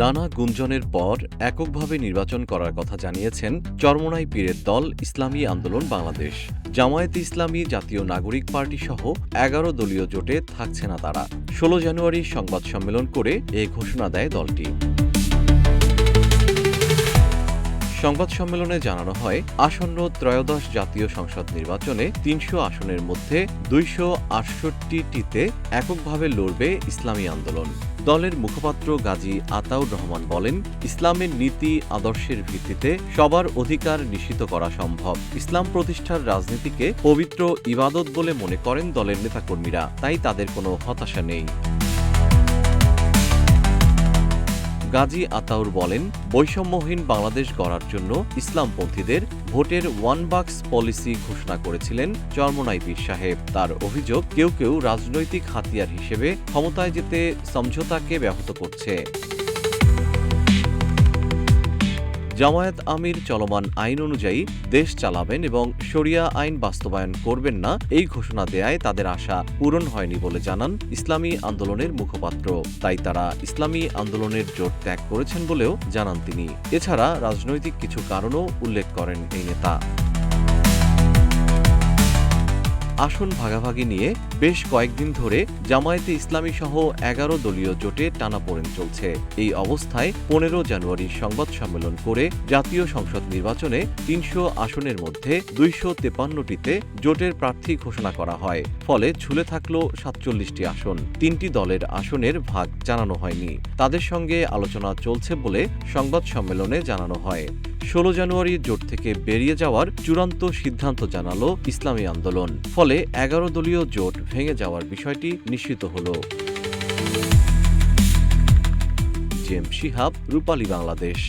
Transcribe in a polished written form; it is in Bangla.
নানা গুঞ্জনের পর এককভাবে নির্বাচন করার কথা জানিয়েছেন চরমোনাই পীরের দল ইসলামী আন্দোলন বাংলাদেশ। জামায়াতে ইসলামী, জাতীয় নাগরিক পার্টি সহ ১১ দলীয় জোটে থাকছে না তারা। ১৬ জানুয়ারি সংবাদ সম্মেলন করে এ ঘোষণা দেয় দলটি। সংবাদ সম্মেলনে জানানো হয়, আসন্ন ত্রয়োদশ জাতীয় সংসদ নির্বাচনে ৩০০ আসনের মধ্যে ২৬৮টিতে এককভাবে লড়বে ইসলামী আন্দোলন। দলের মুখপাত্র গাজী আতাউর রহমান বলেন, ইসলামের নীতি আদর্শের ভিত্তিতে সবার অধিকার নিশ্চিত করা সম্ভব। ইসলাম প্রতিষ্ঠার রাজনীতিকে পবিত্র ইবাদত বলে মনে করেন দলের নেতাকর্মীরা, তাই তাদের কোনো হতাশা নেই। গাজী আতাউর বলেন, বৈষম্যহীন বাংলাদেশ গড়ার জন্য ইসলামপন্থীদের ভোটের ওয়ান বাক্স পলিসি ঘোষণা করেছিলেন চরমোনাই পীর সাহেব। তার অভিযোগ, কেউ কেউ রাজনৈতিক হাতিয়ার হিসেবে ক্ষমতায় যেতে সমঝোতাকে ব্যাহত করছে। জামায়াত আমির চলমান আইন অনুযায়ী দেশ চালাবেন এবং শরিয়া আইন বাস্তবায়ন করবেন না, এই ঘোষণা দেয়ায় তাদের আশা পূরণ হয়নি বলে জানান ইসলামী আন্দোলনের মুখপাত্র। তাই তারা ইসলামী আন্দোলনের জোট ত্যাগ করেছেন বলেও জানান তিনি। এছাড়া রাজনৈতিক কিছু কারণও উল্লেখ করেন এই নেতা। আসন ভাগাভাগি নিয়ে বেশ কয়েকদিন ধরে জামায়াতে ইসলামী সহ ১১ দলীয় জোটে টানাপোড়েন চলছে। এই অবস্থায় ১৫ জানুয়ারি সংবাদ সম্মেলন করে জাতীয় সংসদ নির্বাচনে ৩০০ আসনের মধ্যে ২৫৩টিতে জোটের প্রার্থী ঘোষণা করা হয়। ফলে ঝুলে থাকল ৪৭টি আসন। ৩টি দলের আসনের ভাগ জানানো হয়নি। তাদের সঙ্গে আলোচনা চলছে বলে সংবাদ সম্মেলনে জানানো হয়। ১৬ জানুয়ারি জোট থেকে বেরিয়ে যাওয়ার চূড়ান্ত সিদ্ধান্ত জানালো ইসলামী আন্দোলন। ফলে ১১ দলীয় জোট ভেঙে যাওয়ার বিষয়টি নিশ্চিত হল। জেম শিহাব, রূপালী বাংলাদেশ।